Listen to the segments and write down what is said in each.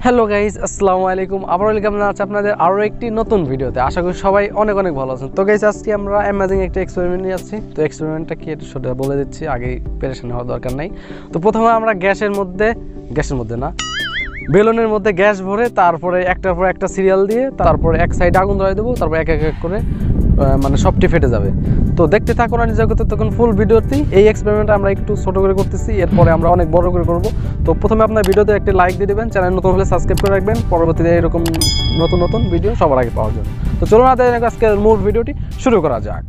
Hello guys, আসসালামু আলাইকুম। আবার ওয়েলকাম জানাচ্ছি আপনাদের আরও একটি নতুন ভিডিওতে। আশা করি সবাই অনেক অনেক ভালো আছেন। তো গাইজ, আজকে আমরা অ্যামেজিং একটা এক্সপেরিমেন্ট নিয়ে আসছি। তো এক্সপেরিমেন্টটা কি সেটা বলে দিচ্ছি, আগেই পেরেশান হওয়ার দরকার নাই। তো প্রথমে আমরা গ্যাসের মধ্যে না বেলুনের মধ্যে গ্যাস ভরে তারপরে একটার পর একটা সিরিয়াল দিয়ে তারপরে এক সাইডে আগুন ধরাই দেবো, তারপর এক এক করে মানে সবটি ফেটে যাবে। তো দেখতে থাকুন আর নিজের করতে তখন ফুল ভিডিওতেই। এই এক্সপেরিমেন্টটা আমরা একটু ছোট করে করতেছি, এরপরে আমরা অনেক বড় করে করব। তো প্রথমে আপনার ভিডিওতে একটি লাইক দিয়ে দেবেন, চ্যানেল নতুন হলে সাবস্ক্রাইব করে রাখবেন পরবর্তীতে এরকম নতুন নতুন ভিডিও সবার আগে পাওয়ার জন্য। তো চলুন আজকে মূল ভিডিওটি শুরু করা যাক।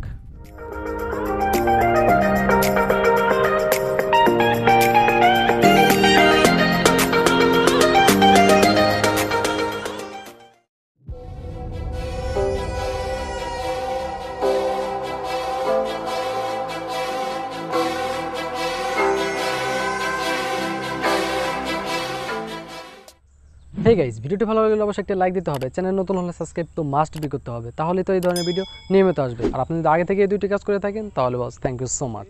হেই গাইস, ভিডিওটি ভালো লাগলে অবশ্যই একটা লাইক দিতে হবে, চ্যানেল নতুন হলে সাবস্ক্রাইব তো মাস্ট বি করতে হবে, তাহলে তো এই ধরনের ভিডিও নিয়মিত আসবে। আর আপনি যদি আগে থেকে এই দুইটি কাজ করে থাকেন তাহলে boss thank you so much.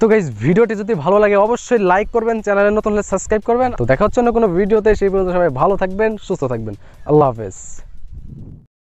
তো গাইস, ভিডিওটি যদি ভালো লাগে অবশ্যই লাইক করবেন, চ্যানেলে নতুন হলে সাবস্ক্রাইব করবেন। তো দেখা হচ্ছে অন্য কোনো ভিডিওতে, সেই পর্যন্ত সবাই ভালো থাকবেন, সুস্থ থাকবেন। আল্লাহ হাফেজ।